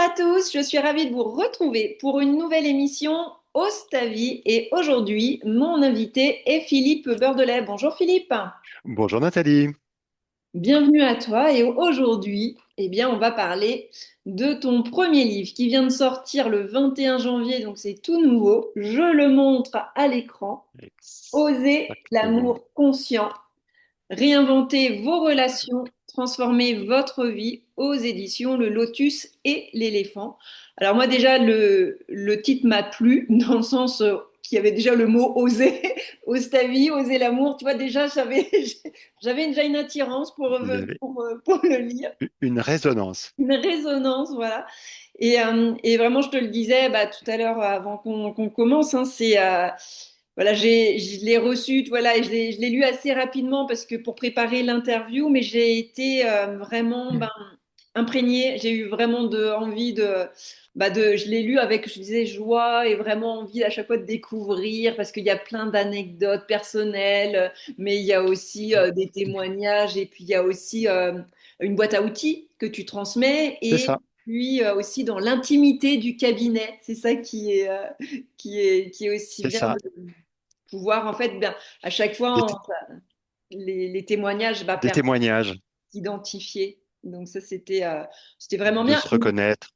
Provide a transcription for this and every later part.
à tous, je suis ravie de vous retrouver pour une nouvelle émission Ostavi et aujourd'hui, mon invité est Philippe Beurdelet. Bonjour Philippe, Bonjour Nathalie. bienvenue à toi et aujourd'hui, on va parler de ton premier livre qui vient de sortir le 21 janvier, donc c'est tout nouveau. Je le montre à l'écran. Oser Exactement. l'amour conscient. Réinventez vos relations, transformez votre vie aux éditions Le Lotus et l'éléphant. Alors moi déjà, le titre m'a plu dans le sens qu'il y avait déjà le mot oser, ose ta vie, oser l'amour. Tu vois, déjà, j'avais déjà une attirance Il y avait pour le lire, une résonance. une résonance, voilà. Et vraiment, je te le disais tout à l'heure avant qu'on commence, hein, voilà, je l'ai reçu, voilà, et je l'ai lu assez rapidement parce que pour préparer l'interview, mais j'ai été vraiment imprégnée. J'ai eu vraiment envie je l'ai lu avec, je disais, joie et vraiment envie à chaque fois de découvrir parce qu'il y a plein d'anecdotes personnelles, mais il y a aussi des témoignages et puis il y a aussi une boîte à outils que tu transmets C'est et ça, puis aussi dans l'intimité du cabinet. C'est ça qui est aussi c'est bien ça. pouvoir, en fait, bien, à chaque Des, fois, t- les témoignages des permettent témoignages, d'identifier. Donc ça, c'était vraiment de bien. se reconnaître.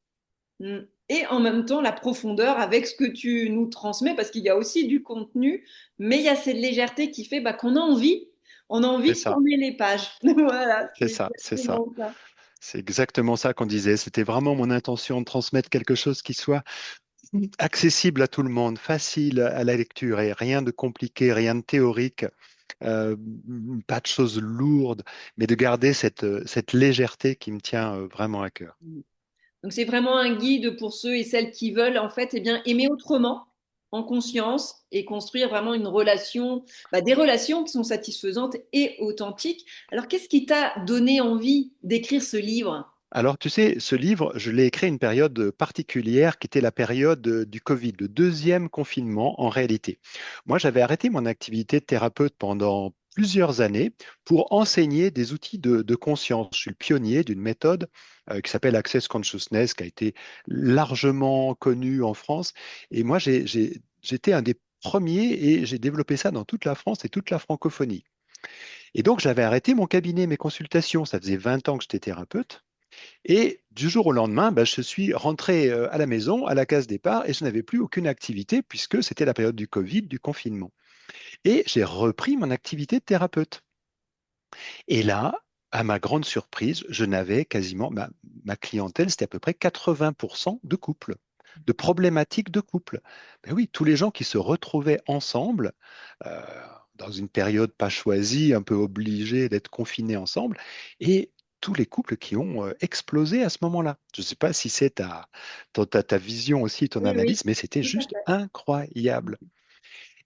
Mm. Et en même temps, la profondeur avec ce que tu nous transmets, parce qu'il y a aussi du contenu, mais il y a cette légèreté qui fait qu'on a envie, on a C'est envie de ça, tourner les pages. Voilà, c'est c'est ça, c'est ça. exactement ça. C'est exactement ça qu'on disait. C'était vraiment mon intention de transmettre quelque chose qui soit accessible à tout le monde, facile à la lecture et rien de compliqué, rien de théorique, euh, pas de choses lourdes, mais de garder cette légèreté qui me tient vraiment à cœur. Donc c'est vraiment un guide pour ceux et celles qui veulent en fait aimer autrement, en conscience et construire vraiment une relation, des relations qui sont satisfaisantes et authentiques. Alors qu'est-ce qui t'a donné envie d'écrire ce livre? Alors, tu sais, ce livre, je l'ai écrit à une période particulière qui était la période du Covid, le deuxième confinement en réalité. Moi, j'avais arrêté mon activité de thérapeute pendant plusieurs années pour enseigner des outils de conscience. Je suis le pionnier d'une méthode qui s'appelle Access Consciousness, qui a été largement connue en France. Et moi, j'étais un des premiers et j'ai développé ça dans toute la France et toute la francophonie. Et donc, j'avais arrêté mon cabinet, mes consultations. Ça faisait 20 ans que j'étais thérapeute. Et du jour au lendemain, je suis rentré à la maison, à la case départ, et je n'avais plus aucune activité puisque c'était la période du Covid, du confinement. Et j'ai repris mon activité de thérapeute. Et là, à ma grande surprise, je n'avais quasiment, ma clientèle, c'était à peu près 80% de couples, de problématiques de couple. Ben oui, tous les gens qui se retrouvaient ensemble, euh, dans une période pas choisie, un peu obligés d'être confinés ensemble, et tous les couples qui ont explosé à ce moment-là. Je ne sais pas si c'est ta vision aussi, ton Oui, oui, analyse, mais c'était tout à juste fait. incroyable.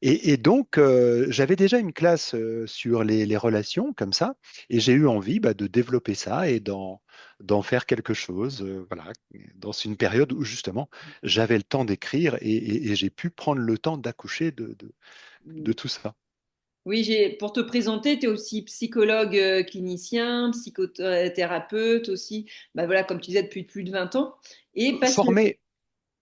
Et donc, j'avais déjà une classe sur les relations comme ça, et j'ai eu envie de développer ça et d'en faire quelque chose, voilà, dans une période où justement j'avais le temps d'écrire et j'ai pu prendre le temps d'accoucher de tout ça. Oui, pour te présenter, tu es aussi psychologue clinicien, psychothérapeute aussi, voilà, comme tu disais, depuis plus de 20 ans, et passionné. Formé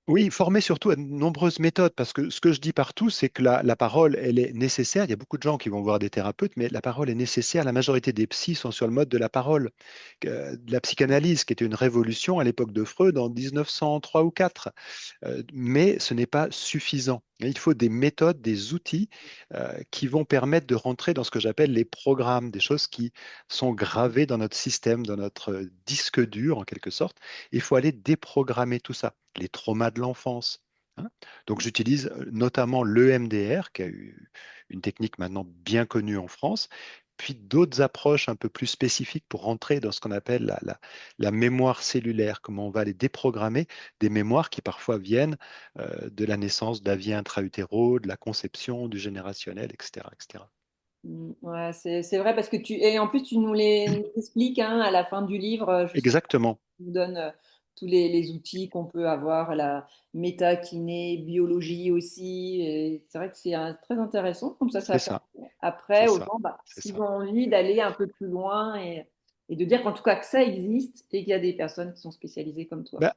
Oui, former surtout à de nombreuses méthodes, parce que ce que je dis partout, c'est que la parole, elle est nécessaire. Il y a beaucoup de gens qui vont voir des thérapeutes, mais la parole est nécessaire. La majorité des psys sont sur le mode de la parole. De la psychanalyse, qui était une révolution à l'époque de Freud en 1903 ou 4. Mais ce n'est pas suffisant. Il faut des méthodes, des outils qui vont permettre de rentrer dans ce que j'appelle les programmes, des choses qui sont gravées dans notre système, dans notre disque dur en quelque sorte. Il faut aller déprogrammer tout ça, les traumas de l'enfance, hein. Donc j'utilise notamment l'EMDR, qui a eu une technique maintenant bien connue en France, puis d'autres approches un peu plus spécifiques pour rentrer dans ce qu'on appelle la mémoire cellulaire, comment on va les déprogrammer, des mémoires qui parfois viennent de la naissance d'avis intra-utéraux, de la conception, du générationnel, etc., etc. Ouais, c'est vrai parce que et en plus tu nous les expliques hein, à la fin du livre, justement, Exactement, tu nous donnes tous les outils qu'on peut avoir, la méta-kiné, biologie aussi. Et c'est vrai que c'est très intéressant, comme ça c'est permet ça, c'est après aux ça, gens, c'est s'ils ça. ont envie d'aller un peu plus loin et de dire qu'en tout cas que ça existe et qu'il y a des personnes qui sont spécialisées comme toi. Bah,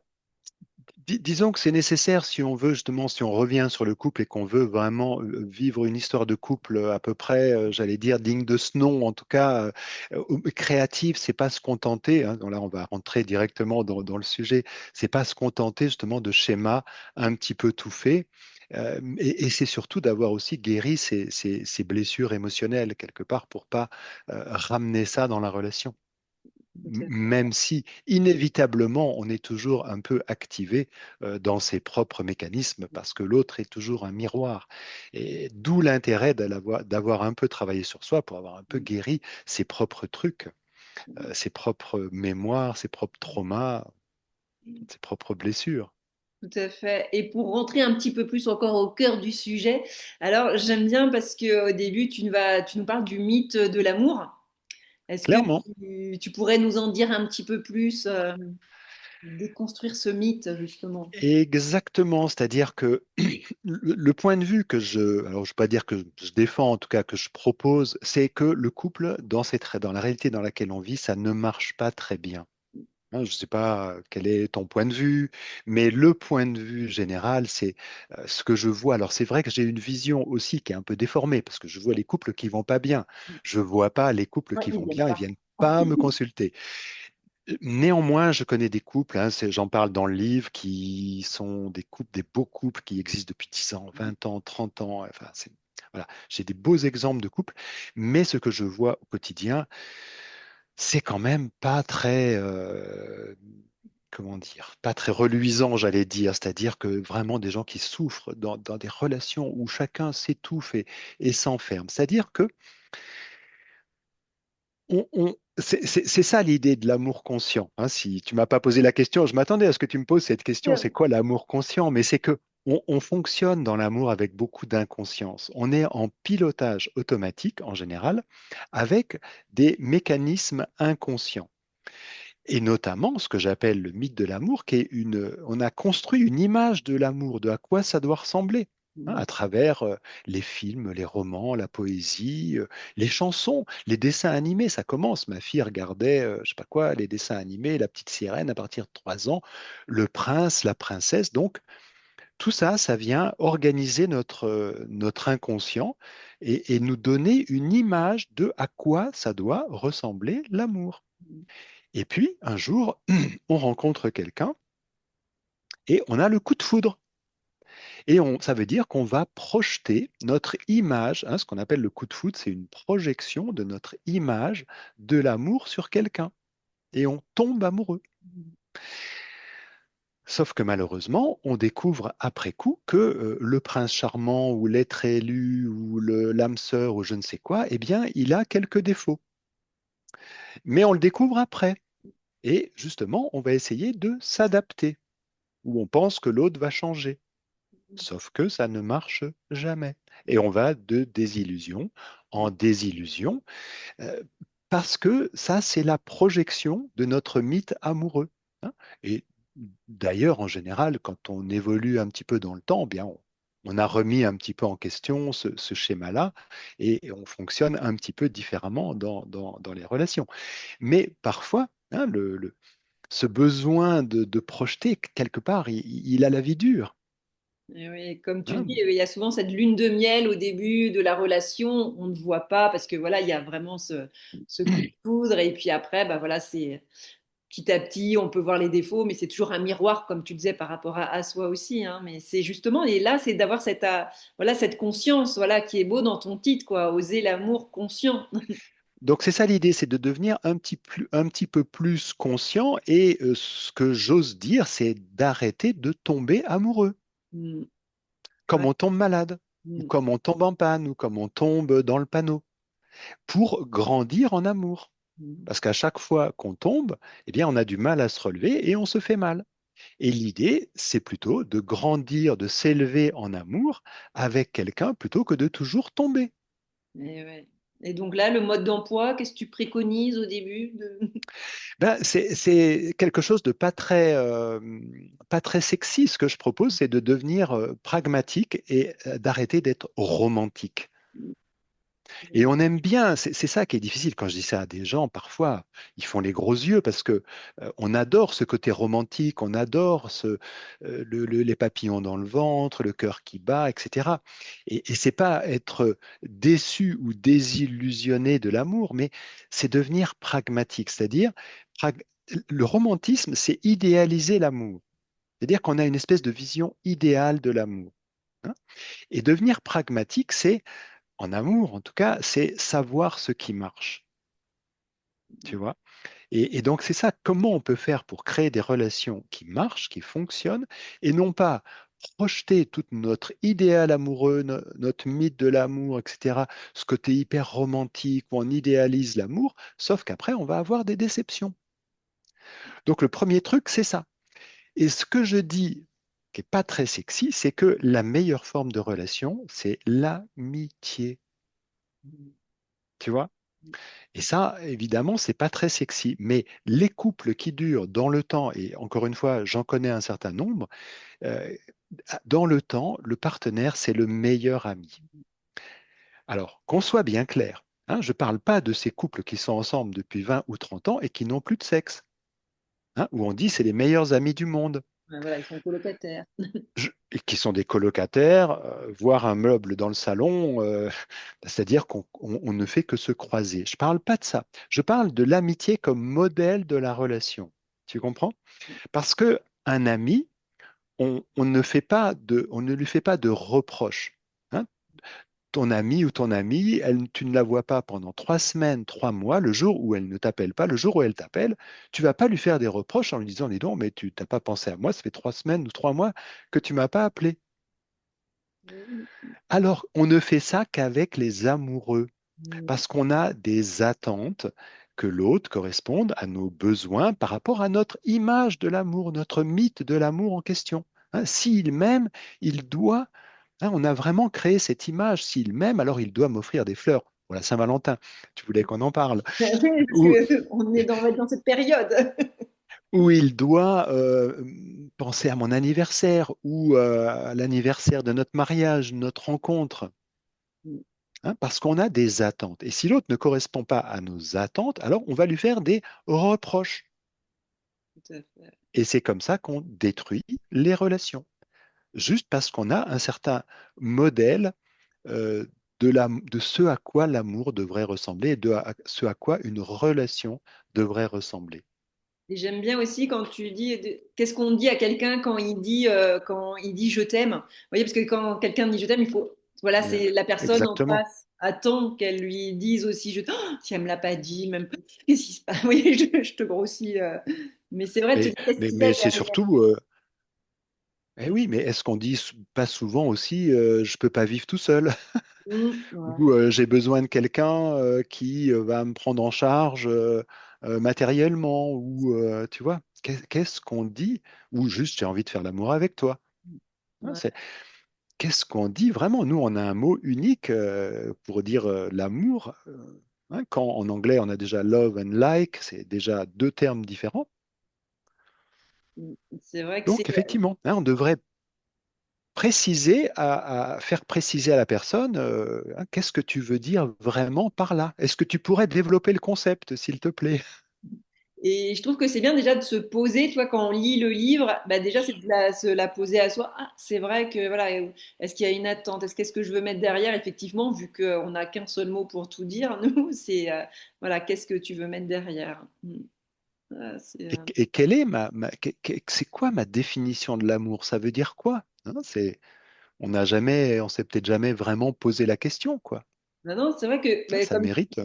Disons que c'est nécessaire si on veut justement, si on revient sur le couple et qu'on veut vraiment vivre une histoire de couple à peu près, j'allais dire, digne de ce nom, en tout cas créative, c'est pas se contenter, hein, donc là on va rentrer directement dans le sujet, c'est pas se contenter justement de schémas un petit peu tout faits. Et c'est surtout d'avoir aussi guéri ces blessures émotionnelles quelque part pour pas ramener ça dans la relation. Tout à fait. Même si inévitablement on est toujours un peu activé dans ses propres mécanismes parce que l'autre est toujours un miroir. Et d'où l'intérêt d'avoir un peu travaillé sur soi pour avoir un peu guéri ses propres trucs, ses propres mémoires, ses propres traumas, ses propres blessures. Tout à fait. Et pour rentrer un petit peu plus encore au cœur du sujet, alors j'aime bien parce que au début tu nous parles du mythe de l'amour. Est-ce que Clairement. tu pourrais nous en dire un petit peu plus, déconstruire ce mythe justement? Exactement, c'est-à-dire que le point de vue que alors je ne vais pas dire que je défends, en tout cas que je propose, c'est que le couple, dans la réalité dans laquelle on vit, ça ne marche pas très bien. Hein, je ne sais pas quel est ton point de vue, mais le point de vue général, c'est ce que je vois. Alors c'est vrai que j'ai une vision aussi qui est un peu déformée, parce que je vois les couples qui vont pas bien. Je vois pas les couples Ouais, qui ils vont viennent bien, ils pas. viennent pas me consulter. Néanmoins, je connais des couples, hein, j'en parle dans le livre, qui sont des couples, des beaux couples qui existent depuis 10 ans, 20 ans, 30 ans. Enfin, voilà, j'ai des beaux exemples de couples, mais ce que je vois au quotidien, c'est quand même pas très, comment dire, pas très reluisant, j'allais dire. C'est-à-dire que vraiment des gens qui souffrent dans des relations où chacun s'étouffe et s'enferme. C'est-à-dire que c'est ça l'idée de l'amour conscient, hein. Si tu m'as pas posé la question, je m'attendais à ce que tu me poses cette question, c'est quoi l'amour conscient? Mais c'est que on fonctionne dans l'amour avec beaucoup d'inconscience. On est en pilotage automatique en général avec des mécanismes inconscients. Et notamment ce que j'appelle le mythe de l'amour, on a construit une image de l'amour, de à quoi ça doit ressembler, hein, à travers les films, les romans, la poésie, les chansons, les dessins animés. Ça commence. Ma fille regardait, je sais pas quoi, les dessins animés, La Petite Sirène à partir de 3 ans, Le Prince, la Princesse. Donc tout ça, ça vient organiser notre inconscient et nous donner une image de à quoi ça doit ressembler l'amour. Et puis, un jour, on rencontre quelqu'un et on a le coup de foudre. Et ça veut dire qu'on va projeter notre image, hein, ce qu'on appelle le coup de foudre, c'est une projection de notre image de l'amour sur quelqu'un. Et on tombe amoureux. Sauf que malheureusement, on découvre après coup que le prince charmant ou l'être élu ou l'âme sœur ou je ne sais quoi, eh bien, il a quelques défauts. Mais on le découvre après. Et justement, on va essayer de s'adapter, ou on pense que l'autre va changer. Sauf que ça ne marche jamais. Et on va de désillusion en désillusion, euh, parce que ça, c'est la projection de notre mythe amoureux, hein. Et d'ailleurs, en général, quand on évolue un petit peu dans le temps, eh bien, on a remis un petit peu en question ce schéma-là et on fonctionne un petit peu différemment dans les relations. Mais parfois, hein, ce besoin de projeter, quelque part, il a la vie dure, Et oui, comme tu le dis, hein. il y a souvent cette lune de miel au début de la relation, on ne voit pas parce que voilà, il y a vraiment ce coup de foudre et puis après, bah voilà, c'est petit à petit, on peut voir les défauts, mais c'est toujours un miroir, comme tu disais, par rapport à soi aussi, hein. Mais c'est justement, et là, c'est d'avoir cette, voilà, cette conscience, voilà, qui est beau dans ton titre, quoi, oser l'amour conscient. Donc c'est ça l'idée, c'est de devenir un petit peu plus conscient et ce que j'ose dire, c'est d'arrêter de tomber amoureux, Mm. comme Ouais. on tombe malade, ou Mm. comme on tombe en panne, ou comme on tombe dans le panneau, pour grandir en amour. Mm. Parce qu'à chaque fois qu'on tombe, eh bien, on a du mal à se relever et on se fait mal. Et l'idée, c'est plutôt de grandir, de s'élever en amour avec quelqu'un plutôt que de toujours tomber. Et, ouais. Et donc là, le mode d'emploi, qu'est-ce que tu préconises au début Ben, c'est quelque chose de pas très sexy. Ce que je propose, c'est de devenir pragmatique et d'arrêter d'être romantique. Et on aime bien, c'est ça qui est difficile quand je dis ça à des gens, parfois, ils font les gros yeux parce que on adore ce côté romantique, on adore les papillons dans le ventre, le cœur qui bat, etc. Et c'est pas être déçu ou désillusionné de l'amour, mais c'est devenir pragmatique, c'est-à-dire prag- le romantisme, c'est idéaliser l'amour, c'est-à-dire qu'on a une espèce de vision idéale de l'amour, hein. Et devenir pragmatique, c'est en amour, en tout cas, c'est savoir ce qui marche, tu vois. Et donc, c'est ça, comment on peut faire pour créer des relations qui marchent, qui fonctionnent, et non pas projeter toute notre idéal amoureux, notre mythe de l'amour, etc., ce côté hyper romantique où on idéalise l'amour, sauf qu'après, on va avoir des déceptions. Donc, le premier truc, c'est ça. Et ce que je dis, qui n'est pas très sexy, c'est que la meilleure forme de relation, c'est l'amitié, tu vois. Et ça, évidemment, c'est pas très sexy. Mais les couples qui durent dans le temps, et encore une fois, j'en connais un certain nombre, euh, dans le temps, le partenaire, c'est le meilleur ami. Alors, qu'on soit bien clair, hein, je ne parle pas de ces couples qui sont ensemble depuis 20 ou 30 ans et qui n'ont plus de sexe, hein, où on dit c'est les meilleurs amis du monde. Ouais, voilà, ils sont colocataires. Et qui sont des colocataires, voir un meuble dans le salon, c'est-à-dire qu'on ne fait que se croiser. Je ne parle pas de ça. Je parle de l'amitié comme modèle de la relation. Tu comprends? Parce que un ami, on ne fait pas on ne lui fait pas de reproches, hein. Ton ami ou ton amie, tu ne la vois pas pendant 3 semaines, 3 mois, le jour où elle ne t'appelle pas, le jour où elle t'appelle, tu vas pas lui faire des reproches en lui disant, dis donc, mais tu n'as pas pensé à moi, ça fait 3 semaines ou 3 mois que tu m'as pas appelé. Alors, on ne fait ça qu'avec les amoureux, parce qu'on a des attentes que l'autre corresponde à nos besoins par rapport à notre image de l'amour, notre mythe de l'amour en question. Hein, s'il m'aime, il doit, hein, on a vraiment créé cette image, s'il m'aime, alors il doit m'offrir des fleurs. Voilà, Saint-Valentin, tu voulais qu'on en parle. Oui, parce Ou, que on va être dans cette période. ou il doit penser à mon anniversaire, ou à l'anniversaire de notre mariage, notre rencontre. Hein, parce qu'on a des attentes. Et si l'autre ne correspond pas à nos attentes, alors on va lui faire des reproches. Tout à fait. Et c'est comme ça qu'on détruit les relations. Juste parce qu'on a un certain modèle euh, de ce à quoi l'amour devrait ressembler et ce à quoi une relation devrait ressembler. Et j'aime bien aussi quand tu dis, qu'est-ce qu'on dit à quelqu'un quand il dit je t'aime. Vous voyez, parce que quand quelqu'un dit je t'aime, il faut, voilà, Euh, c'est la personne en Exactement. face attend qu'elle lui dise aussi je t'aime. Oh, si elle me l'a pas dit, même pas. Qu'est-ce qui se passe? Vous voyez, je te grossis. Mais c'est vrai de te Mais, dire qu'est-ce qu'il y a mais c'est derrière. surtout, eh oui, mais est-ce qu'on dit pas souvent aussi, je peux pas vivre tout seul? Ouais. Ou j'ai besoin de quelqu'un qui va me prendre en charge matériellement, ou tu vois, qu'est-ce qu'on dit? Ou juste j'ai envie de faire l'amour avec toi. Hein, Ouais. qu'est-ce qu'on dit vraiment? Nous, on a un mot unique pour dire l'amour. Hein, quand en anglais on a déjà love and like, c'est déjà deux termes différents. C'est vrai que c'est Donc effectivement, hein, on devrait préciser, à faire préciser à la personne, hein, qu'est-ce que tu veux dire vraiment par là? Est-ce que tu pourrais développer le concept, s'il te plaît? et je trouve que c'est bien déjà de se poser, tu vois, quand on lit le livre, bah déjà c'est de se la poser à soi. Ah, c'est vrai que voilà, est-ce qu'il y a une attente? Qu'est-ce que je veux mettre derrière? Effectivement, vu qu'on n'a qu'un seul mot pour tout dire, nous, c'est voilà, qu'est-ce que tu veux mettre derrière? Ah, Et quelle est c'est quoi ma définition de l'amour? Ça veut dire quoi? Hein, on n'a jamais, on s'est peut-être jamais vraiment posé la question, quoi. non, non, c'est vrai que Hein, bah, ça comme mérite.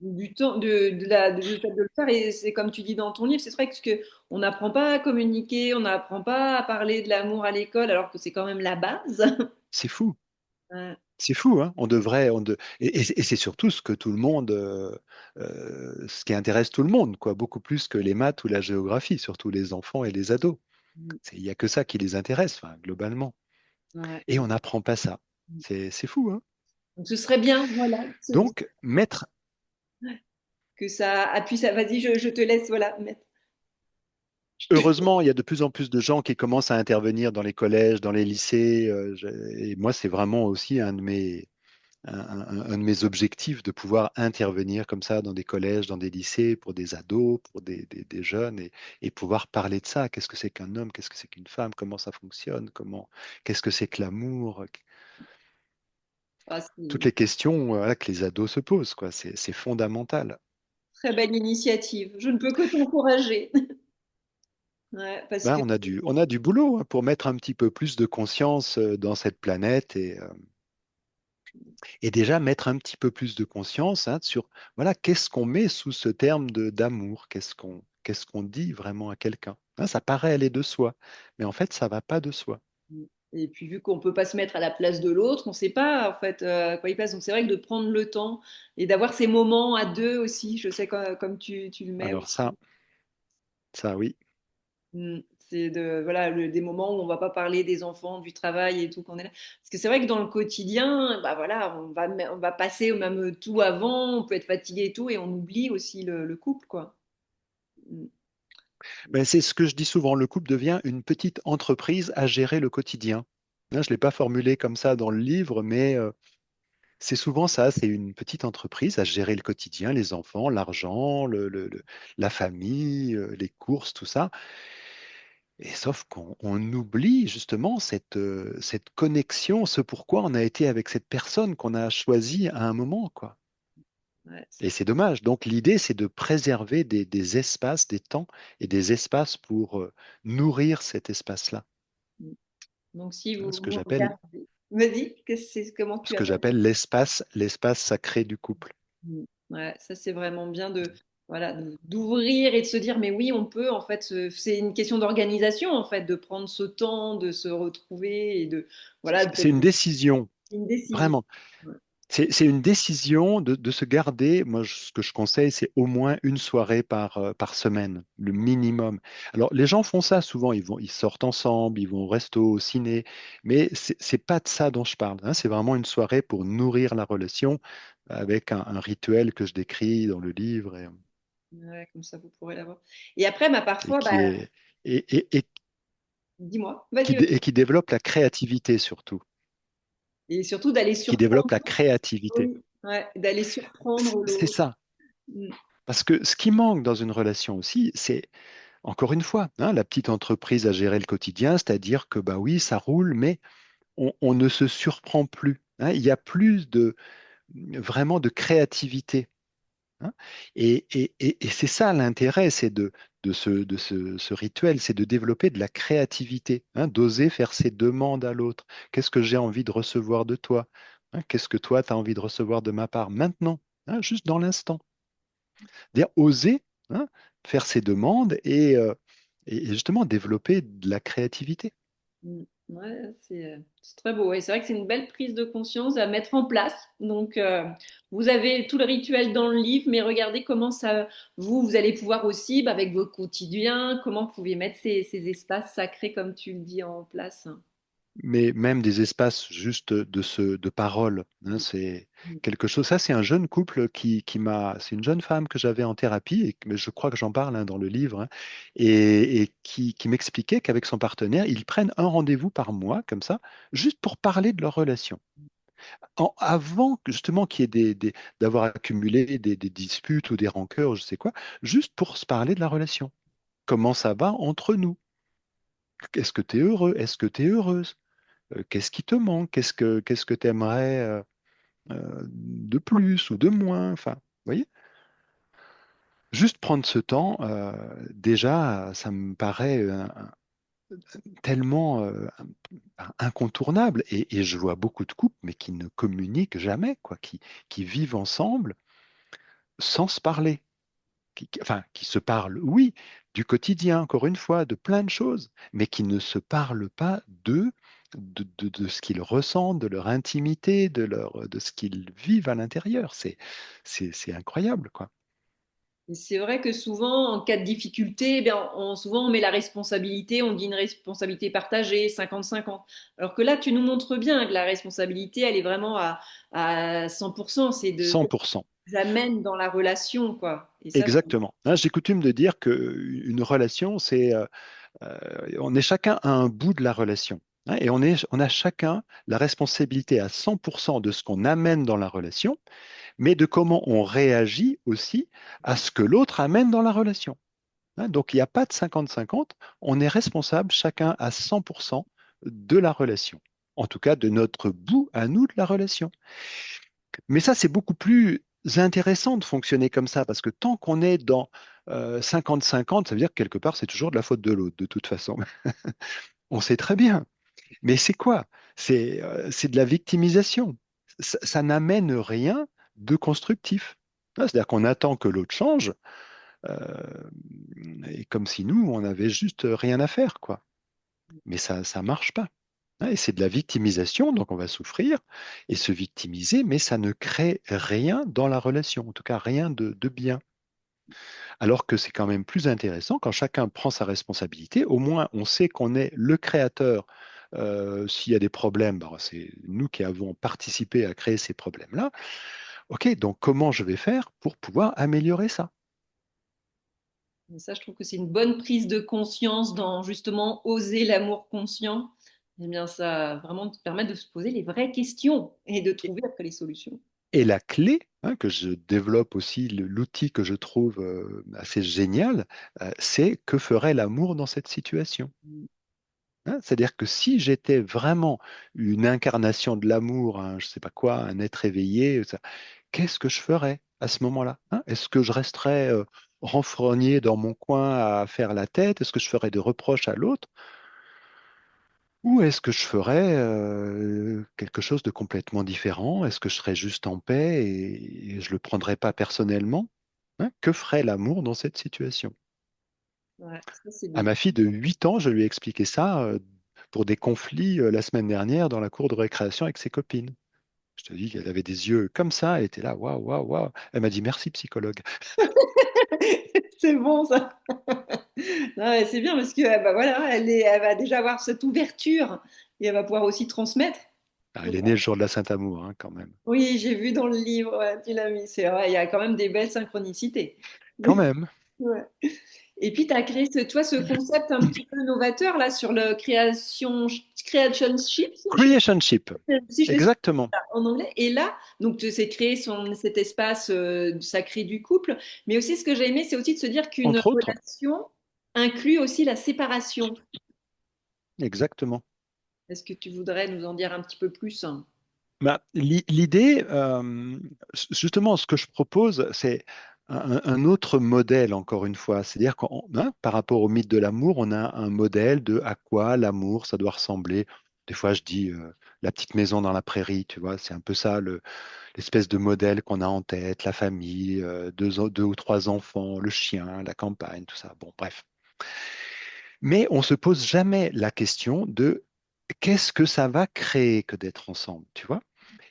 du temps le fait de le faire et c'est comme tu dis dans ton livre, c'est vrai que on n'apprend pas à communiquer, on n'apprend pas à parler de l'amour à l'école alors que c'est quand même la base. C'est fou. Ouais. C'est fou, hein? On devrait, et c'est surtout ce que tout le monde, ce qui intéresse tout le monde, quoi, beaucoup plus que les maths ou la géographie, surtout les enfants et les ados. Il n'y a que ça qui les intéresse, enfin, globalement. Ouais. Et on n'apprend pas ça. C'est fou, hein? Donc ce serait bien, voilà, Donc, mettre, que ça appuie ça. Vas-y, je te laisse, voilà, mettre. heureusement, il y a de plus en plus de gens qui commencent à intervenir dans les collèges, dans les lycées, et moi, c'est vraiment aussi un de mes objectifs de pouvoir intervenir comme ça dans des collèges, dans des lycées, pour des ados, pour des jeunes, et pouvoir parler de ça. Qu'est-ce que c'est qu'un homme? Qu'est-ce que c'est qu'une femme? Comment ça fonctionne? Qu'est-ce que c'est que l'amour? Ah, c'est Toutes une les questions voilà, que les ados se posent, quoi. C'est fondamental. très belle initiative. Je ne peux que t'encourager. Ouais, parce Ben, que on a du boulot hein, pour mettre un petit peu plus de conscience dans cette planète et déjà mettre un petit peu plus de conscience hein, sur voilà, qu'est-ce qu'on met sous ce terme d'amour, qu'est-ce qu'on dit vraiment à quelqu'un. Hein, ça paraît aller de soi, mais en fait, ça va pas de soi. et puis vu qu'on peut pas se mettre à la place de l'autre, on ne sait pas en fait quoi il passe. Donc c'est vrai que de prendre le temps et d'avoir ces moments à deux aussi, je sais comme tu le mets Alors aussi. ça oui. C'est de voilà des moments où on va pas parler des enfants, du travail et tout qu'on est là. Parce que c'est vrai que dans le quotidien, bah voilà, on va passer au même tout avant, on peut être fatigué et tout, et on oublie aussi le couple quoi. Mm. Ben, c'est ce que je dis souvent, le couple devient une petite entreprise à gérer le quotidien. Hein, je ne l'ai pas formulé comme ça dans le livre, mais c'est souvent ça, c'est une petite entreprise à gérer le quotidien, les enfants, l'argent, la famille, les courses, tout ça. Et sauf qu'on oublie justement cette connexion, ce pourquoi on a été avec cette personne qu'on a choisie à un moment, quoi. Ouais, Et c'est dommage. Donc l'idée, c'est de préserver des espaces, des temps et des espaces pour nourrir cet espace-là. mm. Donc si Hein, vous regardez, vas-y, comment ce tu que appelles? j'appelle l'espace sacré du couple. Mm. Ouais, ça c'est vraiment bien de voilà d'ouvrir et de se dire mais oui on peut en fait c'est une question d'organisation en fait de prendre ce temps de se retrouver et de voilà C'est une décision, une décision. vraiment. Ouais. C'est une décision de se garder. Moi, ce que je conseille, c'est au moins une soirée par semaine, le minimum. Alors, les gens font ça souvent. Ils sortent ensemble, ils vont au resto, au ciné, mais c'est pas de ça dont je parle. Hein. C'est vraiment une soirée pour nourrir la relation avec un rituel que je décris dans le livre Ouais, comme ça vous pourrez l'avoir. Et après bah et parfois bah qui est et dis-moi vas-y, vas-y. et qui développe la créativité surtout, Et surtout d'aller qui développe surprendre la créativité. oui, ouais, d'aller surprendre C'est l'autre. ça. Mm. Parce que ce qui manque dans une relation aussi, c'est encore une fois, hein, la petite entreprise à gérer le quotidien, c'est-à-dire que bah oui, ça roule, mais on ne se surprend plus. Hein. Il y a plus vraiment de créativité. Hein. Et c'est ça l'intérêt, c'est ce rituel, c'est de développer de la créativité, hein, d'oser faire ses demandes à l'autre. Qu'est-ce que j'ai envie de recevoir de toi? Hein, qu'est-ce que toi, tu as envie de recevoir de ma part maintenant? Hein, juste dans l'instant. C'est-à-dire oser hein, faire ses demandes et justement développer de la créativité. Mm. Ouais, c'est très beau. Et c'est vrai que c'est une belle prise de conscience à mettre en place. Donc, vous avez tout le rituel dans le livre, mais regardez comment ça, vous allez pouvoir aussi, bah, avec votre quotidien, comment vous pouvez mettre ces espaces sacrés, comme tu le dis, en place. Mais même des espaces juste de parole, hein, c'est Mm. quelque chose. Ça, c'est un jeune couple c'est une jeune femme que j'avais en thérapie, mais je crois que j'en parle hein, dans le livre, hein, et qui m'expliquait qu'avec son partenaire, ils prennent un rendez-vous par mois, comme ça, juste pour parler de leur relation. Avant justement qu'il y ait d'avoir accumulé des disputes ou des rancœurs, je sais quoi, juste pour se parler de la relation. Comment ça va entre nous? Est-ce que tu es heureux? Est-ce que tu es heureuse? Qu'est-ce qui te manque? Qu'est-ce que tu aimerais de plus ou de moins? Enfin, vous voyez? Juste prendre ce temps, déjà, ça me paraît tellement incontournable. Et je vois beaucoup de couples, mais qui ne communiquent jamais, quoi, qui vivent ensemble sans se parler. Enfin, qui se parlent, oui, du quotidien, encore une fois, de plein de choses, mais qui ne se parlent pas de ce qu'ils ressentent, de leur intimité, de ce qu'ils vivent à l'intérieur. C'est incroyable, quoi. Et c'est vrai que souvent, en cas de difficulté, eh bien, souvent on met la responsabilité, on dit une responsabilité partagée, 50-50. Alors que là, tu nous montres bien que la responsabilité, elle est vraiment à 100%. C'est de 100%. j'amène dans la relation, quoi. Et ça, Exactement. Hein, j'ai coutume de dire qu'une relation, on est chacun à un bout de la relation. hein, et on a chacun la responsabilité à 100% de ce qu'on amène dans la relation, mais de comment on réagit aussi à ce que l'autre amène dans la relation. Hein. Donc, il n'y a pas de 50-50, on est responsable chacun à 100% de la relation, en tout cas de notre bout à nous de la relation. Mais ça, c'est beaucoup plus intéressant de fonctionner comme ça, parce que tant qu'on est dans 50-50, ça veut dire que quelque part, c'est toujours de la faute de l'autre, de toute façon. On sait très bien. Mais c'est quoi? C'est de la victimisation. Ça n'amène rien de constructif. Ah, c'est-à-dire qu'on attend que l'autre change, euh, et comme si nous, on n'avait juste rien à faire, quoi. Mais ça marche pas. Hein, et c'est de la victimisation, donc on va souffrir et se victimiser, mais ça ne crée rien dans la relation, en tout cas rien de bien. Alors que c'est quand même plus intéressant quand chacun prend sa responsabilité, au moins on sait qu'on est le créateur. S'il y a des problèmes, bah, c'est nous qui avons participé à créer ces problèmes-là. OK, donc comment je vais faire pour pouvoir améliorer ça? Et ça, je trouve que c'est une bonne prise de conscience dans justement oser l'amour conscient. Eh bien, ça va vraiment te permettre de se poser les vraies questions et de trouver après les solutions. Et la clé, hein, que je développe aussi, l'outil que je trouve assez génial, c'est que ferait l'amour dans cette situation? Hein, c'est-à-dire que si j'étais vraiment une incarnation de l'amour, je ne sais pas quoi, un être éveillé, qu'est-ce que je ferais à ce moment-là? Hein? Est-ce que je resterais renfrogné dans mon coin à faire la tête? Est-ce que je ferais des reproches à l'autre? Ou est-ce que je ferais quelque chose de complètement différent? Est-ce que je serais juste en paix et je ne le prendrais pas personnellement? Hein? Que ferait l'amour dans cette situation? Ouais, ça c'est À bien. ma fille de 8 ans, je lui ai expliqué ça pour des conflits la semaine dernière dans la cour de récréation avec ses copines. Je te dis qu'elle avait des yeux comme ça, elle était là, waouh, waouh, waouh. Elle m'a dit merci, psychologue. C'est bon ça. Non, mais c'est bien parce que bah, voilà, elle va déjà avoir cette ouverture et elle va pouvoir aussi transmettre. Ah, elle est née le jour de la Saint-Amour, hein, quand même. Oui, j'ai vu dans le livre, ouais, tu l'as mis. C'est vrai, il y a quand même des belles synchronicités. Quand même. Ouais. Et puis, tu as créé ce concept un petit peu novateur là sur le creationship, Creationship, si je l'ai exactement. en anglais. Et là, donc, tu sais créer cet espace sacré du couple. Mais aussi, ce que j'ai aimé, c'est aussi de se dire qu'une Entre autres, relation inclut aussi la séparation. exactement. Est-ce que tu voudrais nous en dire un petit peu plus? Bah, l'idée, justement, ce que je propose, c'est un autre modèle, encore une fois. C'est-à-dire qu'par rapport au mythe de l'amour, on a un modèle de à quoi l'amour, ça doit ressembler. Des fois, je dis la petite maison dans la prairie, tu vois, c'est un peu ça, l'espèce de modèle qu'on a en tête, la famille, deux ou trois enfants, le chien, la campagne, tout ça. Bon, bref. Mais on se pose jamais la question de qu'est-ce que ça va créer que d'être ensemble, tu vois?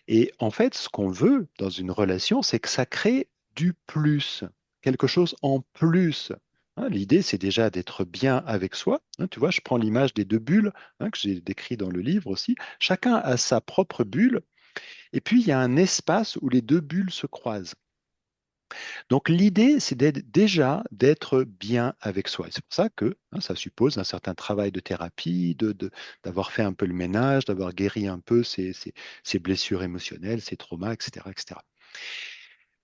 Et en fait, ce qu'on veut dans une relation, c'est que ça crée du plus, quelque chose en plus. Hein, l'idée, c'est déjà d'être bien avec soi. Hein, tu vois, je prends l'image des deux bulles, que j'ai décrit dans le livre aussi. Chacun a sa propre bulle, et puis il y a un espace où les deux bulles se croisent. Donc l'idée, c'est déjà d'être bien avec soi. Et c'est pour ça que ça suppose un certain travail de thérapie, d'avoir fait un peu le ménage, d'avoir guéri un peu ses blessures émotionnelles, ses traumas, etc., etc.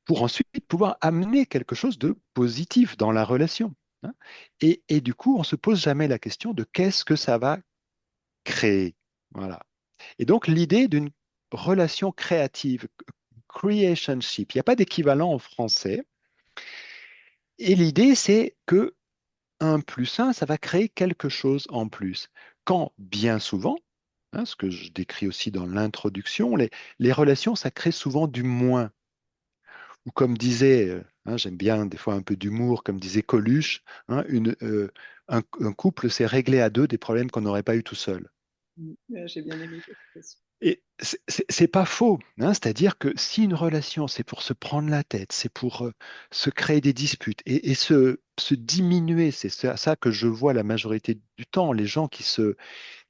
Pour ensuite pouvoir amener quelque chose de positif dans la relation. Hein. Et du coup, on ne se pose jamais la question de qu'est-ce que ça va créer. Voilà. Et donc l'idée d'une relation créative, creationship, il n'y a pas d'équivalent en français. Et l'idée, c'est que un plus un, ça va créer quelque chose en plus. Quand bien souvent, ce que je décris aussi dans l'introduction, les relations, ça crée souvent du moins. Ou comme disait, j'aime bien des fois un peu d'humour, comme disait Coluche, un couple, c'est régler à deux des problèmes qu'on n'aurait pas eu tout seul. J'ai bien aimé cette expression. Et c'est pas faux, hein, c'est-à-dire que si une relation, c'est pour se prendre la tête, c'est pour se créer des disputes et se diminuer, c'est ça que je vois la majorité du temps, les gens qui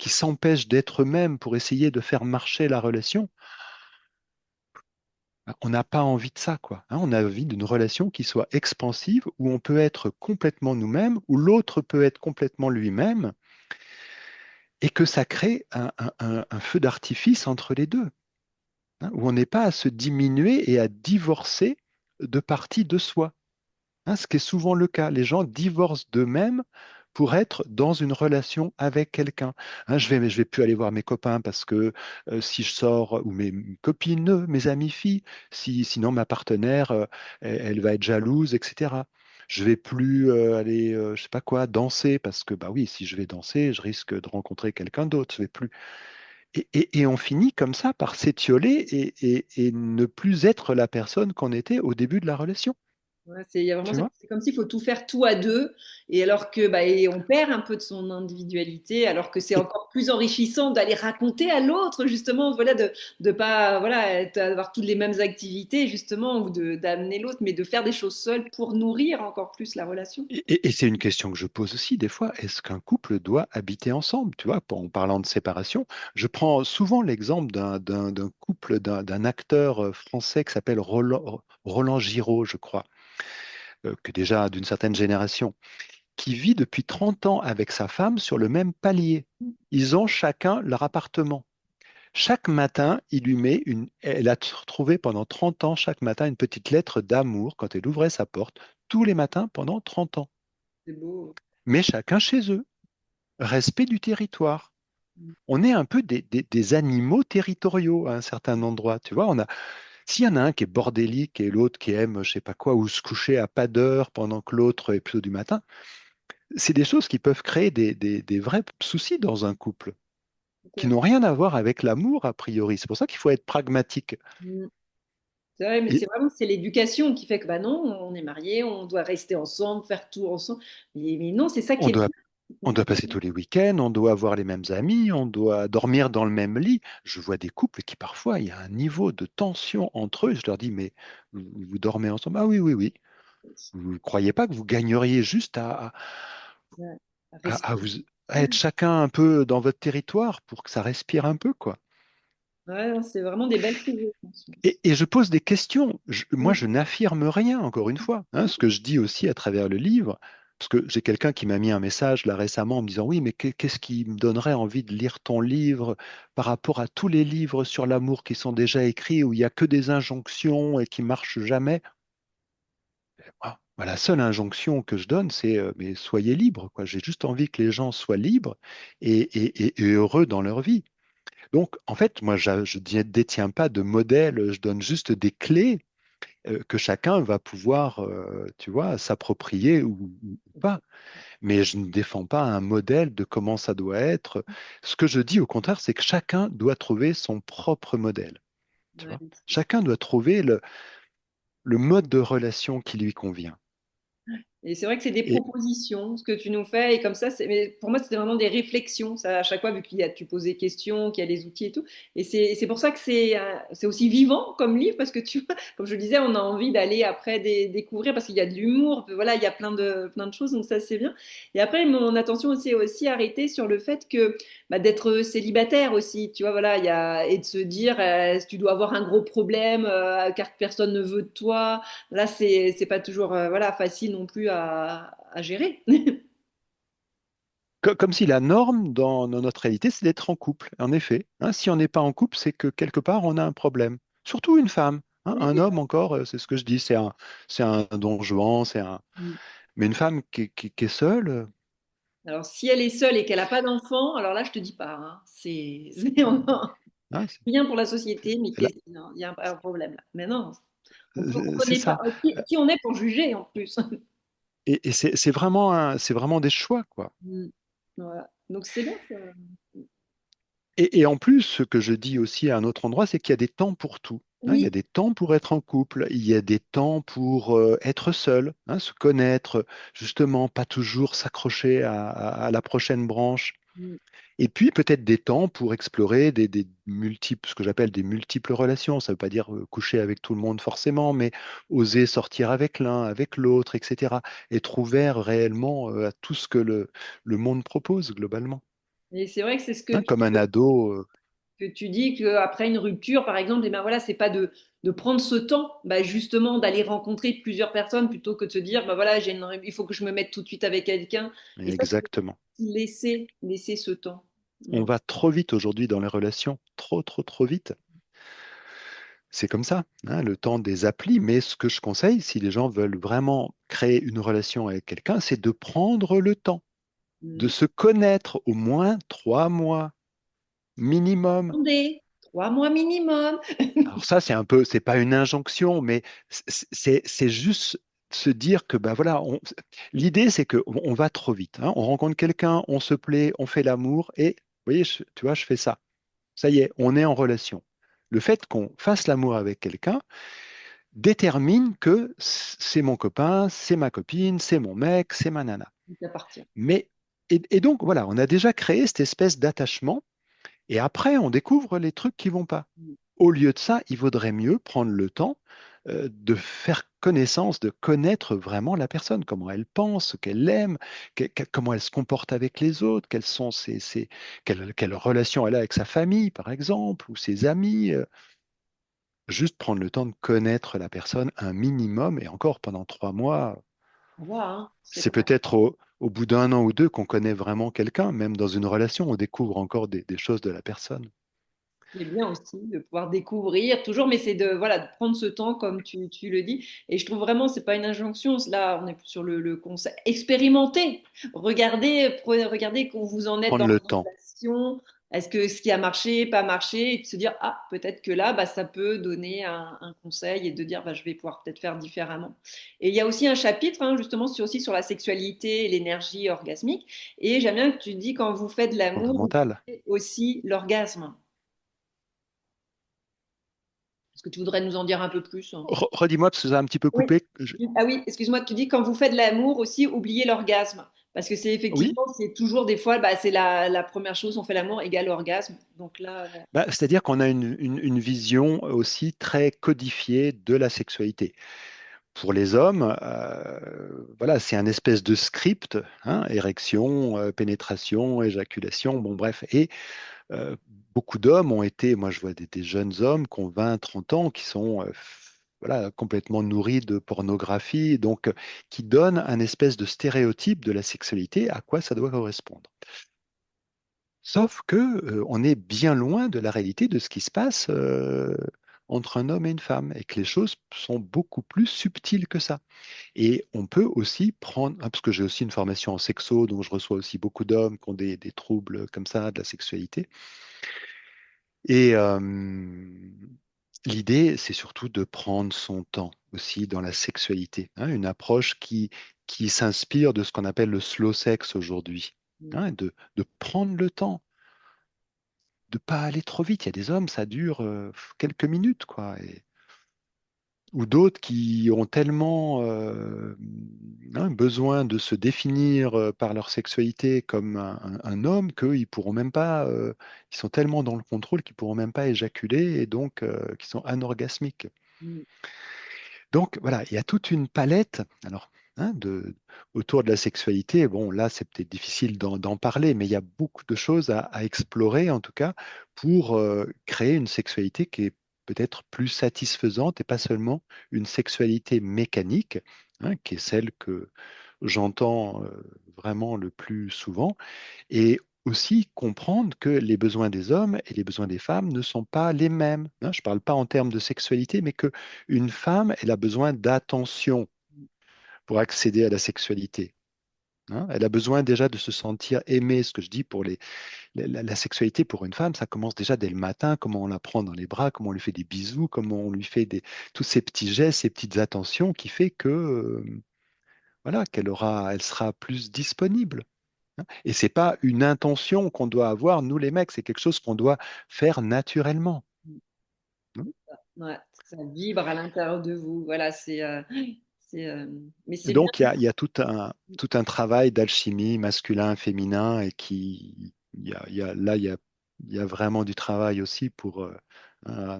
s'empêchent d'être eux-mêmes pour essayer de faire marcher la relation, on n'a pas envie de ça, quoi. Hein. On a envie d'une relation qui soit expansive, où on peut être complètement nous-mêmes, où l'autre peut être complètement lui-même, et que ça crée un feu d'artifice entre les deux, hein, où on n'est pas à se diminuer et à divorcer de partie de soi, hein, ce qui est souvent le cas. Les gens divorcent d'eux-mêmes pour être dans une relation avec quelqu'un. Hein, je vais plus aller voir mes copains parce que si je sors, ou mes copines, mes amies filles, sinon ma partenaire, elle va être jalouse, etc. Je vais plus aller, je sais pas quoi, danser parce que, bah oui, si je vais danser, je risque de rencontrer quelqu'un d'autre. Je vais plus. Et on finit comme ça par s'étioler et ne plus être la personne qu'on était au début de la relation. Ouais, il y a vraiment, Tu vois? c'est comme s'il faut tout faire tout à deux, et alors que bah, et on perd un peu de son individualité, alors que c'est Et, encore plus enrichissant d'aller raconter à l'autre justement, voilà, de pas voilà avoir toutes les mêmes activités justement ou de d'amener l'autre, mais de faire des choses seules pour nourrir encore plus la relation. et c'est une question que je pose aussi des fois. Est-ce qu'un couple doit habiter ensemble? Tu vois, en parlant de séparation, je prends souvent l'exemple d'un couple, d'un acteur français qui s'appelle Roland Giraud, je crois, que déjà d'une certaine génération, qui vit depuis 30 ans avec sa femme sur le même palier. Ils ont chacun leur appartement. Chaque matin, il lui met elle a trouvé pendant 30 ans, chaque matin, une petite lettre d'amour quand elle ouvrait sa porte, tous les matins pendant 30 ans. C'est beau. Mais chacun chez eux. Respect du territoire. On est un peu des animaux territoriaux à un certain endroit. Tu vois, s'il y en a un qui est bordélique et l'autre qui aime, je sais pas quoi, ou se coucher à pas d'heure pendant que l'autre est plutôt du matin, c'est des choses qui peuvent créer des vrais soucis dans un couple, qui Ok. n'ont rien à voir avec l'amour, a priori. C'est pour ça qu'il faut être pragmatique. Mm. C'est vrai, mais Et c'est vraiment c'est l'éducation qui fait que bah non, on est mariés, on doit rester ensemble, faire tout ensemble. Mais non, c'est ça qui on est doit, on bien. doit passer tous les week-ends, on doit avoir les mêmes amis, on doit dormir dans le même lit. Je vois des couples qui parfois, il y a un niveau de tension entre eux. Je leur dis, mais vous dormez ensemble? Ah oui, oui, oui. Vous ne croyez pas que vous gagneriez juste Ouais, à à respirer. vous, à être chacun un peu dans votre territoire pour que ça respire un peu, quoi. Ouais, non, c'est vraiment des belles choses, je pense. Et je pose des questions. Moi, Mm. je n'affirme rien, encore une fois, hein, ce que je dis aussi à travers le livre, parce que j'ai quelqu'un qui m'a mis un message là récemment en me disant, oui, mais qu'est-ce qui me donnerait envie de lire ton livre par rapport à tous les livres sur l'amour qui sont déjà écrits, où il n'y a que des injonctions et qui marchent jamais. La seule injonction que je donne, c'est mais soyez libres, quoi. J'ai juste envie que les gens soient libres et heureux dans leur vie. Donc, en fait, moi, je ne détiens pas de modèle, je donne juste des clés que chacun va pouvoir, tu vois, s'approprier ou pas. Mais je ne défends pas un modèle de comment ça doit être. Ce que je dis, au contraire, c'est que chacun doit trouver son propre modèle. Tu Ouais, vois? Chacun doit trouver le mode de relation qui lui convient. et c'est vrai que c'est des Et propositions, ce que tu nous fais, et comme ça, mais pour moi, c'était vraiment des réflexions, ça, à chaque fois, vu tu poses des questions, qu'il y a les outils et tout. Et c'est pour ça que c'est aussi vivant comme livre, parce que tu vois, comme je le disais, on a envie d'aller après découvrir, parce qu'il y a de l'humour, voilà, il y a plein de choses, donc ça, c'est bien. Et après, mon attention aussi est aussi arrêtée sur le fait que bah, d'être célibataire aussi, tu vois, voilà, et de se dire, tu dois avoir un gros problème, car personne ne veut de toi. Là, c'est pas toujours voilà, facile non plus à gérer. comme si la norme dans notre réalité, c'est d'être en couple. En effet, hein, si on n'est pas en couple, c'est que quelque part, on a un problème. Surtout une femme. Hein. Oui. Un homme, encore, c'est ce que je dis, c'est un don Juan, mais une femme qui est seule, Alors, si elle est seule et qu'elle n'a pas d'enfant, alors là, je te dis pas, hein, c'est hein, bien pour la société, mais c'est là- non, il y a un problème là. Mais non, on c'est connaît pas ça. qui on est pour juger en plus. Et c'est vraiment des choix, quoi. Mm. Voilà. Donc c'est bien ça. Et en plus, ce que je dis aussi à un autre endroit, c'est qu'il y a des temps pour tout. Hein. Il y a Oui. des temps pour être en couple, il y a des temps pour être seul, hein, se connaître, justement, pas toujours s'accrocher à la prochaine branche. Mm. Et puis peut-être des temps pour explorer des multiples, ce que j'appelle des multiples relations. Ça ne veut pas dire coucher avec tout le monde forcément, mais oser sortir avec l'un, avec l'autre, etc. Être ouvert réellement à tout ce que le monde propose globalement. Et c'est vrai que c'est ce Hein, comme un ado. que tu dis qu'après une rupture, par exemple, et ben voilà, c'est pas de prendre ce temps, bah justement, d'aller rencontrer plusieurs personnes plutôt que de se dire, bah voilà, il faut que je me mette tout de suite avec quelqu'un. Et ça, c'est Exactement. laisser ce temps. On Ouais. va trop vite aujourd'hui dans les relations, trop, trop, trop vite. C'est comme ça, hein, le temps des applis. Mais ce que je conseille, si les gens veulent vraiment créer une relation avec quelqu'un, c'est de prendre le temps, de Mm. se connaître au moins 3 mois minimum. Attendez, 3 mois minimum. Alors ça, c'est un peu, c'est pas une injonction, mais c'est juste se dire que ben voilà, l'idée c'est que on va trop vite, hein. On rencontre quelqu'un, on se plaît, on fait l'amour et vous voyez, tu vois, je fais ça. Ça y est, on est en relation. Le fait qu'on fasse l'amour avec quelqu'un détermine que c'est mon copain, c'est ma copine, c'est mon mec, c'est ma nana. Ça appartient. Mais et donc voilà, on a déjà créé cette espèce d'attachement et après on découvre les trucs qui vont pas. Au lieu de ça, il vaudrait mieux prendre le temps de faire connaissance, de connaître vraiment la personne, comment elle pense, ce qu'elle aime, comment elle se comporte avec les autres, quelles sont quelle relation elle a avec sa famille, par exemple, ou ses amis. Juste prendre le temps de connaître la personne un minimum, et encore pendant 3 mois, Ça va, hein, c'est c'est pas. peut-être au bout d'un an ou deux qu'on connaît vraiment quelqu'un, même dans une relation, on découvre encore des choses de la personne. C'est bien aussi de pouvoir découvrir toujours, mais c'est de, voilà, de prendre ce temps comme tu le dis. Et je trouve vraiment, c'est pas une injonction. Là, on est plus sur le conseil. Expérimentez. Regardez où vous en êtes Prendre dans le vos temps. relations. Est-ce que ce qui a marché, pas marché, et de se dire, ah, peut-être que là, bah, ça peut donner un conseil et de dire, bah, je vais pouvoir peut-être faire différemment. Et il y a aussi un chapitre, hein, justement, aussi sur la sexualité et l'énergie orgasmique. Et j'aime bien que tu dis, quand vous faites de l'amour, vous Fondamental. faites aussi l'orgasme. Est-ce que tu voudrais nous en dire un peu plus, hein? Redis-moi, parce que ça a un petit peu Oui. coupé. Ah oui, excuse-moi, tu dis quand vous faites de l'amour aussi, oubliez l'orgasme. Parce que c'est Oui, effectivement, c'est toujours des fois, bah, c'est la première chose, on fait l'amour égale orgasme. Donc là, bah, c'est-à-dire qu'on a une vision aussi très codifiée de la sexualité. Pour les hommes, voilà, c'est un espèce de script, hein, érection, pénétration, éjaculation, bon bref. Et Euh, beaucoup d'hommes ont été, moi je vois des jeunes hommes qui ont 20, 30 ans, qui sont voilà, complètement nourris de pornographie, donc qui donnent un espèce de stéréotype de la sexualité, à quoi ça doit correspondre. Sauf que on est bien loin de la réalité de ce qui se passe entre un homme et une femme, et que les choses sont beaucoup plus subtiles que ça. Et on peut aussi prendre, hein, parce que j'ai aussi une formation en sexo, donc je reçois aussi beaucoup d'hommes qui ont des troubles comme ça de la sexualité. Et l'idée, c'est surtout de prendre son temps aussi dans la sexualité, hein, une approche qui s'inspire de ce qu'on appelle le slow sex aujourd'hui, hein, de prendre le temps, de pas aller trop vite. Il y a des hommes, ça dure quelques minutes, quoi. Ou d'autres qui ont tellement hein, besoin de se définir par leur sexualité comme un homme qu'ils pourront même pas, ils sont tellement dans le contrôle qu'ils pourront même pas éjaculer et donc qui sont anorgasmiques. Donc voilà, il y a toute une palette. Alors, hein, autour de la sexualité, bon, là, c'est peut-être difficile d'en parler, mais il y a beaucoup de choses à explorer, en tout cas, pour créer une sexualité qui est peut-être plus satisfaisante et pas seulement une sexualité mécanique, hein, qui est celle que j'entends vraiment le plus souvent, et aussi comprendre que les besoins des hommes et les besoins des femmes ne sont pas les mêmes, hein. Je ne parle pas en termes de sexualité, mais que une femme, elle a besoin d'attention pour accéder à la sexualité, hein. Elle a besoin déjà de se sentir aimée. Ce que je dis pour la sexualité pour une femme, ça commence déjà dès le matin, comment on la prend dans les bras, comment on lui fait des bisous, comment on lui fait tous ces petits gestes, ces petites attentions qui fait que voilà, elle sera plus disponible. Et c'est pas une intention qu'on doit avoir, nous les mecs, c'est quelque chose qu'on doit faire naturellement. ouais, ça vibre à l'intérieur de vous. Voilà, mais c'est bien. Donc il y a tout un travail d'alchimie masculin, féminin, et il y a vraiment du travail aussi pour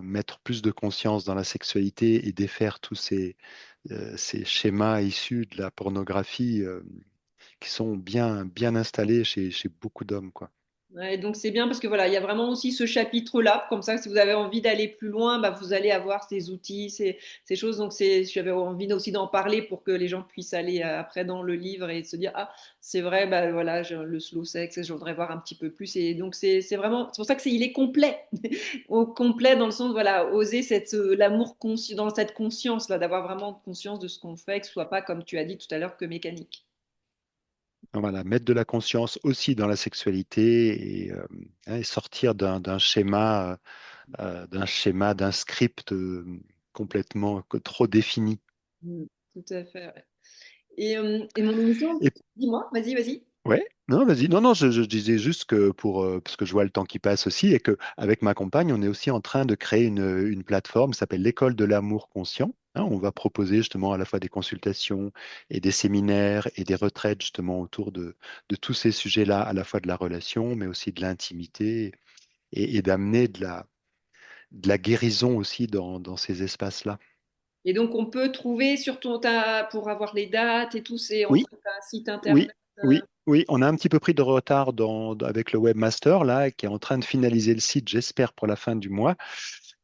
mettre plus de conscience dans la sexualité et défaire tous ces schémas issus de la pornographie qui sont bien, bien installés chez beaucoup d'hommes, quoi. Ouais, donc c'est bien parce que voilà, il y a vraiment aussi ce chapitre-là. Comme ça, si vous avez envie d'aller plus loin, bah, vous allez avoir ces outils, ces choses. Donc j'avais envie aussi d'en parler pour que les gens puissent aller après dans le livre et se dire, ah, c'est vrai, bah voilà, le slow sex, je voudrais voir un petit peu plus. Et donc c'est vraiment, c'est pour ça que il est complet, au complet dans le sens, voilà, oser l'amour conscient, dans cette conscience là, d'avoir vraiment conscience de ce qu'on fait, que ce soit pas comme tu as dit tout à l'heure que mécanique. Voilà, mettre de la conscience aussi dans la sexualité et sortir d'un schéma, d'un script complètement trop défini. Mm, tout à fait. Ouais. Et mon émission, Et dis-moi, vas-y, vas-y. ouais, non, vas-y. Non, non, je disais juste que parce que je vois le temps qui passe aussi et que avec ma compagne, on est aussi en train de créer une plateforme qui s'appelle l'École de l'amour conscient. Hein, on va proposer justement à la fois des consultations et des séminaires et des retraites justement autour de tous ces sujets-là, à la fois de la relation, mais aussi de l'intimité et d'amener de la guérison aussi dans ces espaces-là. Et donc, on peut trouver sur pour avoir les dates et tout, on Oui, trouve un site oui, internet. oui, oui. On a un petit peu pris de retard avec le webmaster là, qui est en train de finaliser le site, j'espère pour la fin du mois.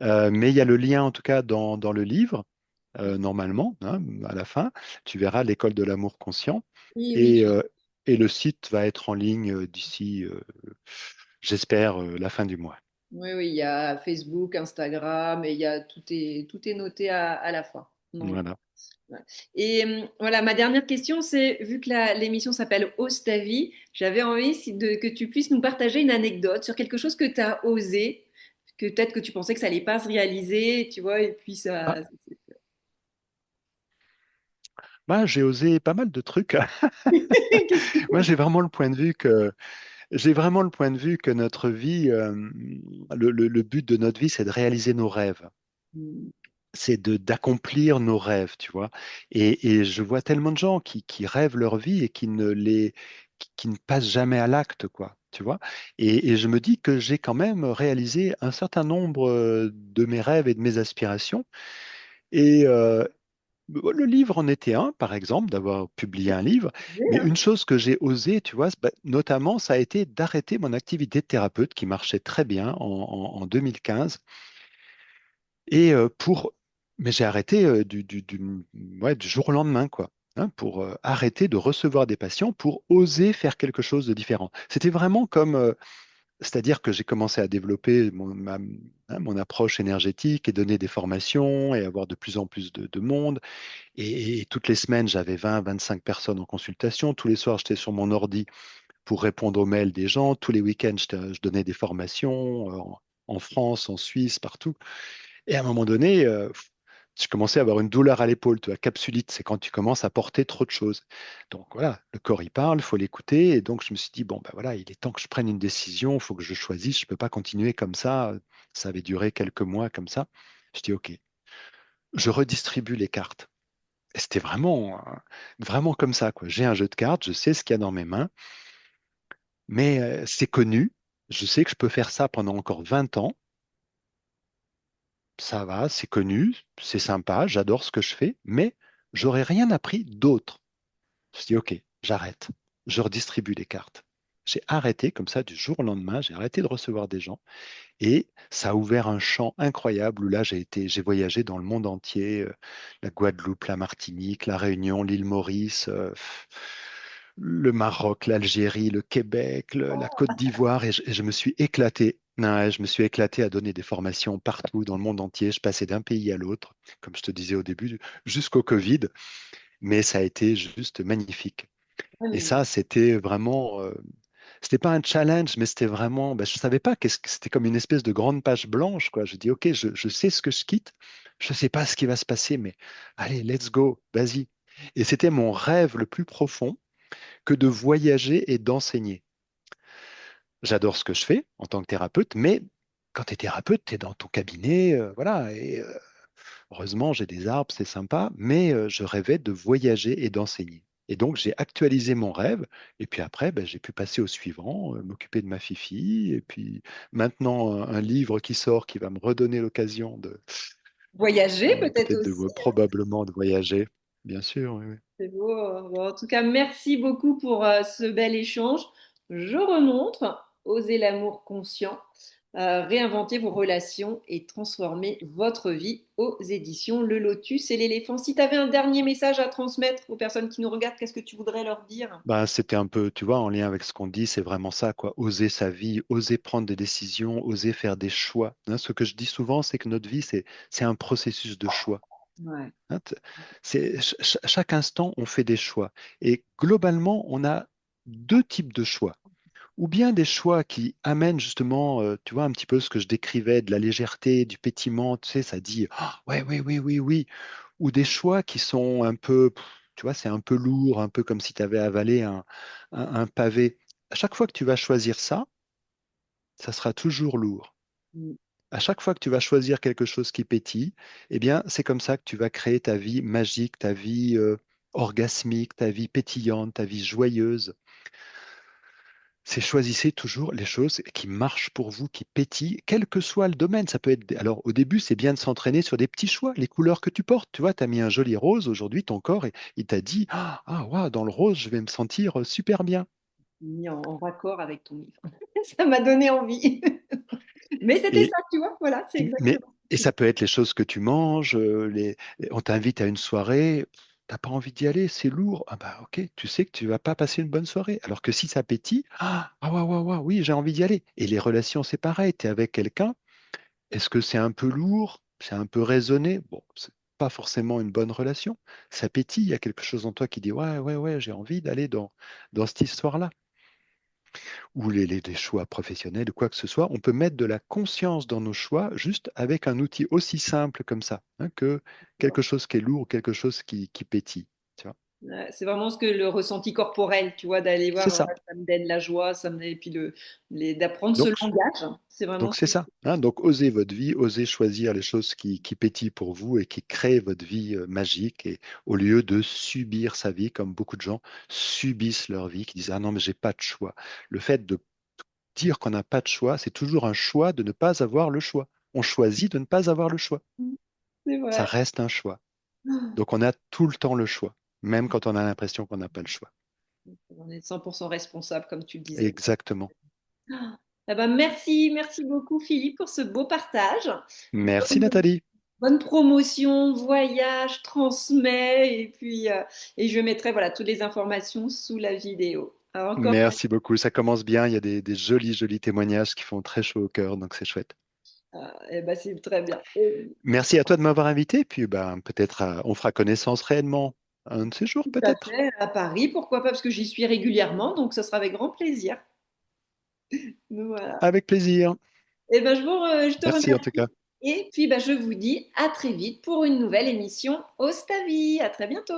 Mais il y a le lien en tout cas dans le livre, normalement, hein, à la fin. Tu verras l'école de l'amour conscient. Oui, oui. Et, euh, et le site va être en ligne d'ici, j'espère, la fin du mois. Oui, oui, il y a Facebook, Instagram, et tout est noté à la fois. Donc, Voilà. ouais. Et voilà, ma dernière question, c'est, vu que l'émission s'appelle Ose ta vie, j'avais envie que tu puisses nous partager une anecdote sur quelque chose que tu as osé, que peut-être que tu pensais que ça allait pas se réaliser, tu vois, et puis Ah, ça. bah, j'ai osé pas mal de trucs. Qu'est-ce que Moi, j'ai vraiment le point de vue que notre vie, le but de notre vie, c'est de réaliser nos rêves. C'est d'accomplir nos rêves, tu vois. Et je vois tellement de gens qui rêvent leur vie et qui ne passent jamais à l'acte, quoi, tu vois. Et je me dis que j'ai quand même réalisé un certain nombre de mes rêves et de mes aspirations. Et le livre en était un, par exemple, d'avoir publié un livre. Mais hein? une chose que j'ai osé, tu vois, notamment, ça a été d'arrêter mon activité de thérapeute qui marchait très bien en 2015. Et mais j'ai arrêté ouais, du jour au lendemain, quoi. Hein, pour arrêter de recevoir des patients, pour oser faire quelque chose de différent. C'était vraiment comme, c'est-à-dire que j'ai commencé à développer mon approche énergétique et donner des formations et avoir de plus en plus de monde. Et toutes les semaines, j'avais 20, 25 personnes en consultation. Tous les soirs, j'étais sur mon ordi pour répondre aux mails des gens. Tous les week-ends, je donnais des formations en France, en Suisse, partout. Et à un moment donné, je commençais à avoir une douleur à l'épaule, tu vois, capsulite, c'est quand tu commences à porter trop de choses. Donc voilà, le corps il parle, il faut l'écouter. Et donc je me suis dit, bon, ben voilà, il est temps que je prenne une décision, il faut que je choisisse, je ne peux pas continuer comme ça. Ça avait duré quelques mois comme ça. Je dis, OK, je redistribue les cartes. Et c'était vraiment comme ça, quoi. J'ai un jeu de cartes, je sais ce qu'il y a dans mes mains, mais c'est connu. Je sais que je peux faire ça pendant encore 20 ans. Ça va, c'est connu, c'est sympa, j'adore ce que je fais, mais j'aurais rien appris d'autre. Je dis, OK, j'arrête. Je redistribue les cartes. J'ai arrêté comme ça du jour au lendemain, j'ai arrêté de recevoir des gens et ça a ouvert un champ incroyable où là j'ai voyagé dans le monde entier, la Guadeloupe, la Martinique, la Réunion, l'île Maurice, le Maroc, l'Algérie, le Québec, la Côte d'Ivoire et je me suis éclaté. Ouais, je me suis éclaté à donner des formations partout dans le monde entier. Je passais d'un pays à l'autre, comme je te disais au début, jusqu'au Covid, mais ça a été juste magnifique. Et Ouais, ça, c'était vraiment, c'était pas un challenge, mais c'était vraiment, ben, je savais pas qu'est-ce que c'était comme une espèce de grande page blanche, quoi. Je dis, OK, je sais ce que je quitte, je sais pas ce qui va se passer, mais allez, let's go, vas-y. Et c'était mon rêve le plus profond que de voyager et d'enseigner. J'adore ce que je fais en tant que thérapeute, mais quand tu es thérapeute, tu es dans ton cabinet, voilà. Et heureusement, j'ai des arbres, c'est sympa, mais je rêvais de voyager et d'enseigner. Et donc, j'ai actualisé mon rêve. Et puis après, ben, j'ai pu passer au suivant, m'occuper de ma fifi. Et puis maintenant, un livre qui sort qui va me redonner l'occasion voyager peut-être peut-être aussi. probablement de voyager. Bien sûr, oui, oui. C'est beau. Bon, en tout cas, merci beaucoup pour ce bel échange. Je remonte. Osez l'amour conscient, réinventer vos relations et transformer votre vie aux éditions Le Lotus et l'éléphant. Si tu avais un dernier message à transmettre aux personnes qui nous regardent, qu'est-ce que tu voudrais leur dire? Bah, c'était un peu, tu vois, en lien avec ce qu'on dit, c'est vraiment ça, quoi. Oser sa vie, oser prendre des décisions, oser faire des choix. Hein, ce que je dis souvent, c'est que notre vie, c'est un processus de choix. Ouais. Hein, chaque instant, on fait des choix. Et globalement, on a deux types de choix. Ou bien des choix qui amènent justement, tu vois, un petit peu ce que je décrivais, de la légèreté, du pétillement, tu sais, ça dit, ah, ouais, oui, oui, oui, oui. Ou des choix qui sont un peu, tu vois, c'est un peu lourd, un peu comme si tu avais avalé un pavé. À chaque fois que tu vas choisir ça, ça sera toujours lourd. Mm. À chaque fois que tu vas choisir quelque chose qui pétille, eh bien, c'est comme ça que tu vas créer ta vie magique, ta vie orgasmique, ta vie pétillante, ta vie joyeuse. C'est choisissez toujours les choses qui marchent pour vous, qui pétillent, quel que soit le domaine. Ça peut être. Alors, au début, c'est bien de s'entraîner sur des petits choix, les couleurs que tu portes. Tu vois, tu as mis un joli rose. Aujourd'hui, ton corps, il t'a dit, ah, ouais, dans le rose, je vais me sentir super bien. Mis en raccord avec ton livre. Ça m'a donné envie. Mais c'était Et, ça, tu vois, voilà, c'est mais, exactement et ce que tu ça peut être les choses que tu manges. On t'invite à une soirée. T'as pas envie d'y aller, c'est lourd. Ah bah ok, tu sais que tu vas pas passer une bonne soirée. Alors que si ça pétille, ouais, ouais, ouais, oui, j'ai envie d'y aller. Et les relations, c'est pareil. Tu es avec quelqu'un. Est-ce que c'est un peu lourd? C'est un peu raisonné? Bon, c'est pas forcément une bonne relation. Ça pétille, il y a quelque chose en toi qui dit ouais, ouais, ouais, j'ai envie d'aller dans cette histoire-là. Ou les choix professionnels ou quoi que ce soit. On peut mettre de la conscience dans nos choix juste avec un outil aussi simple comme ça, hein, que vois. quelque chose qui est lourd ou quelque chose qui pétille. Tu vois. Ouais, c'est vraiment ce que le ressenti corporel, tu vois, d'aller C'est voir, ça. ça me donne la joie, ça me donne, et puis d'apprendre ce Donc, langage, c'est vraiment Donc ce c'est que ça, hein. Donc osez votre vie, osez choisir les choses qui pétillent pour vous et qui créent votre vie magique. Et au lieu de subir sa vie, comme beaucoup de gens subissent leur vie, qui disent ah non mais j'ai pas de choix. Le fait de dire qu'on n'a pas de choix, c'est toujours un choix de ne pas avoir le choix. On choisit de ne pas avoir le choix. c'est Ça vrai. reste un choix. Donc on a tout le temps le choix, même quand on a l'impression qu'on n'a pas le choix. On est 100% responsable, comme tu le disais. Exactement. Eh ben, merci beaucoup Philippe pour ce beau partage. Merci Bonne, Nathalie. bonne promotion, voyage, transmet, et je mettrai voilà, toutes les informations sous la vidéo. Alors, encore, Merci beaucoup. Ça commence bien. Il y a des jolis, jolis témoignages qui font très chaud au cœur, donc c'est chouette. eh ben, c'est très bien. Merci à toi de m'avoir invité, puis ben, peut-être on fera connaissance réellement un de ces jours, Tout à peut-être. fait, à Paris, pourquoi pas, parce que j'y suis régulièrement, donc ce sera avec grand plaisir. Donc, voilà. Avec plaisir. Et ben, je te Merci en remercie. tout cas. Et puis, ben, je vous dis à très vite pour une nouvelle émission Ostavi. À très bientôt.